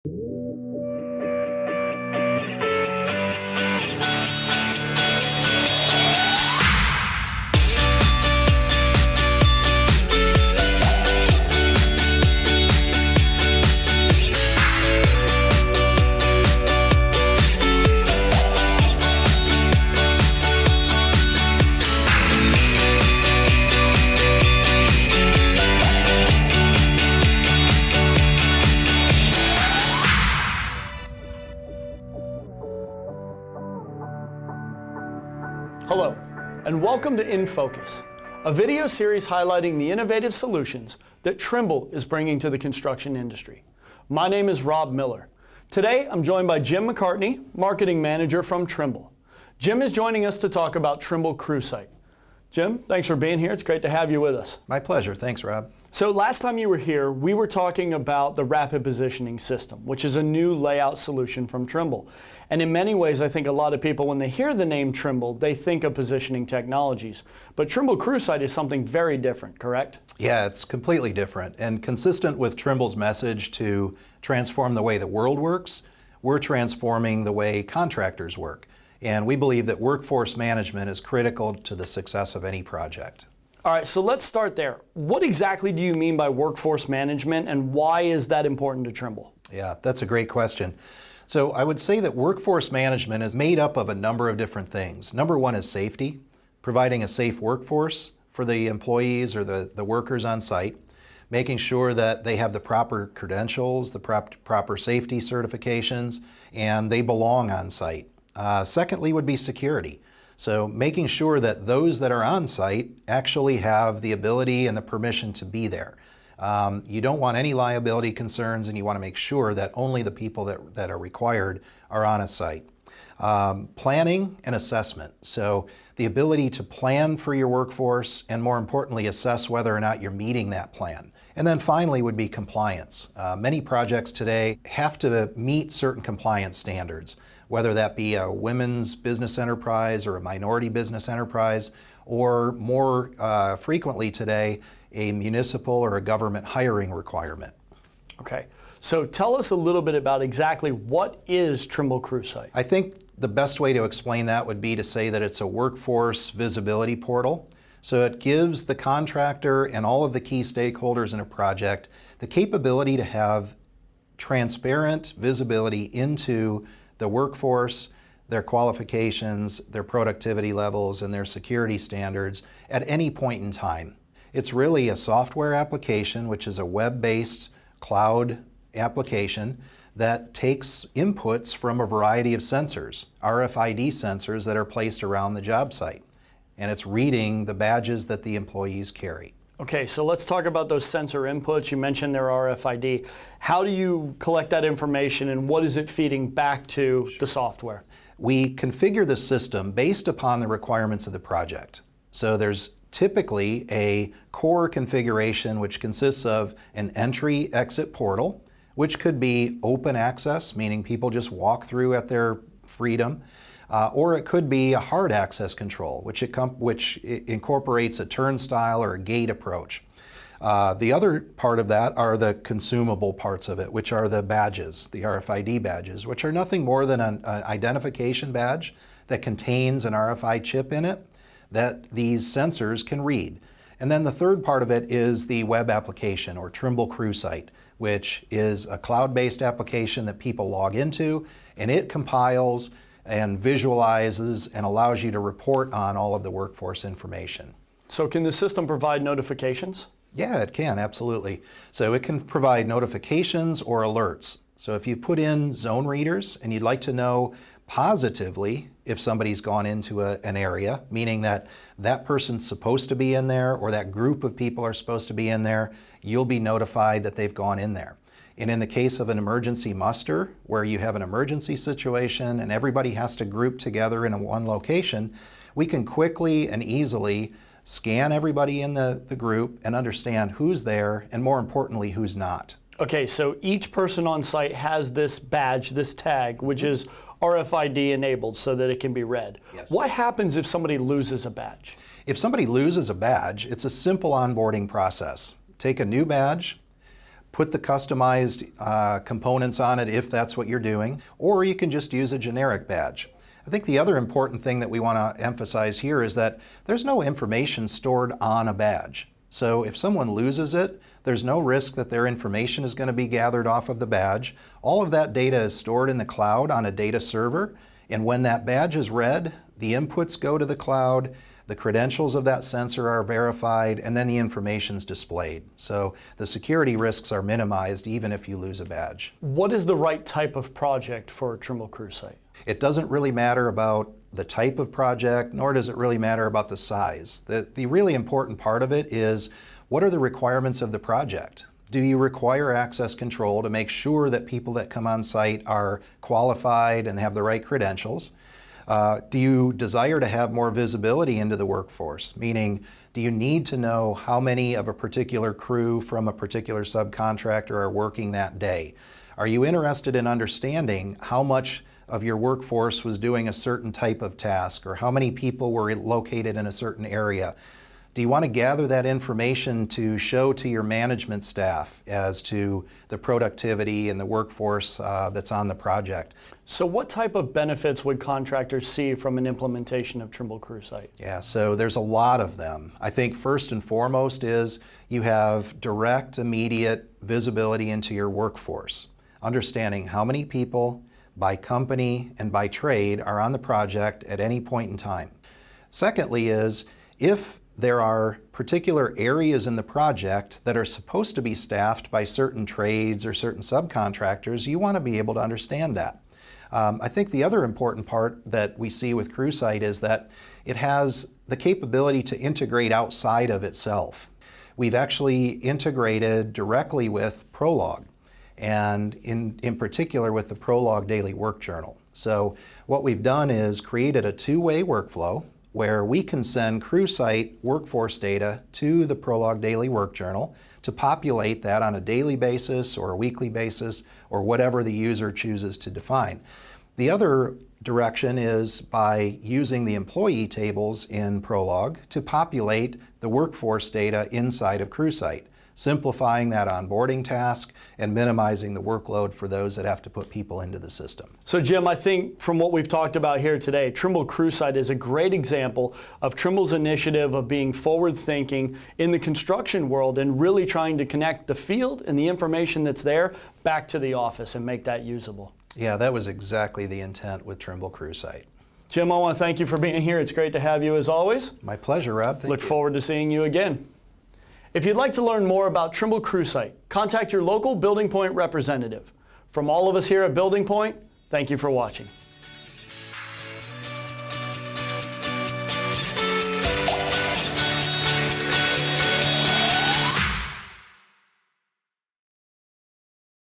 Hello, and welcome to In Focus, a video series highlighting the innovative solutions that Trimble is bringing to the construction industry. My name is Rob Miller. Today, I'm joined by Jim McCartney, Marketing Manager from Trimble. Jim is joining us to talk about Trimble Crewsight. Jim, thanks for being here. It's great to have you with us. My pleasure. Thanks, Rob. So last time you were here, we were talking about the Rapid Positioning System, which is a new layout solution from Trimble. And in many ways, I think a lot of people, when they hear the name Trimble, they think of positioning technologies. But Trimble Crewsight is something very different, correct? Yeah, it's completely different. And consistent with Trimble's message to transform the way the world works, we're transforming the way contractors work. And we believe that workforce management is critical to the success of any project. All right, so let's start there. What exactly do you mean by workforce management, and why is that important to Trimble? Yeah, that's a great question. So I would say that workforce management is made up of a number of different things. Number one is safety, providing a safe workforce for the employees or the workers on site, making sure that they have the proper credentials, the proper safety certifications, and they belong on site. Secondly would be security. So making sure that those that are on site actually have the ability and the permission to be there. You don't want any liability concerns, and you want to make sure that only the people that are required are on a site. Planning and assessment. So the ability to plan for your workforce and, more importantly, assess whether or not you're meeting that plan. And then finally would be compliance. Many projects today have to meet certain compliance standards, whether that be a women's business enterprise or a minority business enterprise, or more frequently today, a municipal or a government hiring requirement. Okay, so tell us a little bit about exactly what is Trimble Crewsight. I think the best way to explain that would be to say that it's a workforce visibility portal. So it gives the contractor and all of the key stakeholders in a project the capability to have transparent visibility into the workforce, their qualifications, their productivity levels, and their security standards at any point in time. It's really a software application, which is a web-based cloud application that takes inputs from a variety of sensors, RFID sensors that are placed around the job site. And it's reading the badges that the employees carry. Okay, so let's talk about those sensor inputs. You mentioned their RFID. How do you collect that information, and what is it feeding back to the software? We configure the system based upon the requirements of the project. So there's typically a core configuration which consists of an entry-exit portal, which could be open access, meaning people just walk through at their freedom, or it could be a hard access control, which incorporates a turnstile or a gate approach. The other part of that are the consumable parts of it, which are the badges, the RFID badges, which are nothing more than an identification badge that contains an RFID chip in it that these sensors can read. And then the third part of it is the web application, or Trimble Crewsight, which is a cloud-based application that people log into, and it compiles and visualizes and allows you to report on all of the workforce information. So can the system provide notifications? Yeah, it can, absolutely. So it can provide notifications or alerts. So if you put in zone readers and you'd like to know positively if somebody's gone into an area, meaning that that person's supposed to be in there or that group of people are supposed to be in there, you'll be notified that they've gone in there. And in the case of an emergency muster, where you have an emergency situation and everybody has to group together in one location, we can quickly and easily scan everybody in the group and understand who's there and, more importantly, who's not. Okay, so each person on site has this badge, this tag, which is RFID enabled so that it can be read. Yes. What happens if somebody loses a badge? If somebody loses a badge, it's a simple onboarding process. Take a new badge, put the customized components on it if that's what you're doing, or you can just use a generic badge. I think the other important thing that we want to emphasize here is that there's no information stored on a badge. So if someone loses it, there's no risk that their information is going to be gathered off of the badge. All of that data is stored in the cloud on a data server, and when that badge is read, the inputs go to the cloud, the credentials of that sensor are verified, and then the information is displayed. So the security risks are minimized even if you lose a badge. What is the right type of project for Trimble Crewsight? It doesn't really matter about the type of project, nor does it really matter about the size. The really important part of it is, what are the requirements of the project? Do you require access control to make sure that people that come on site are qualified and have the right credentials? Do you desire to have more visibility into the workforce? Meaning, do you need to know how many of a particular crew from a particular subcontractor are working that day? Are you interested in understanding how much of your workforce was doing a certain type of task, or how many people were located in a certain area? Do you want to gather that information to show to your management staff as to the productivity and the workforce that's on the project? So what type of benefits would contractors see from an implementation of Trimble Crewsight? Yeah, so there's a lot of them. I think first and foremost is you have direct, immediate visibility into your workforce, understanding how many people by company and by trade are on the project at any point in time. Secondly is, if there are particular areas in the project that are supposed to be staffed by certain trades or certain subcontractors, you want to be able to understand that. I think the other important part that we see with Crewsight is that it has the capability to integrate outside of itself. We've actually integrated directly with Prolog, and in particular with the Prolog Daily Work Journal. So what we've done is created a two-way workflow where we can send Crewsight workforce data to the Prolog Daily Work Journal to populate that on a daily basis or a weekly basis or whatever the user chooses to define. The other direction is by using the employee tables in Prolog to populate the workforce data inside of Crewsight, simplifying that onboarding task and minimizing the workload for those that have to put people into the system. So Jim, I think from what we've talked about here today, Trimble Crewsight is a great example of Trimble's initiative of being forward-thinking in the construction world and really trying to connect the field and the information that's there back to the office and make that usable. Yeah, that was exactly the intent with Trimble Crewsight. Jim, I want to thank you for being here. It's great to have you as always. My pleasure, Rob. Thank you. Look forward to seeing you again. If you'd like to learn more about Trimble Crewsight, contact your local Building Point representative. From all of us here at Building Point, thank you for watching.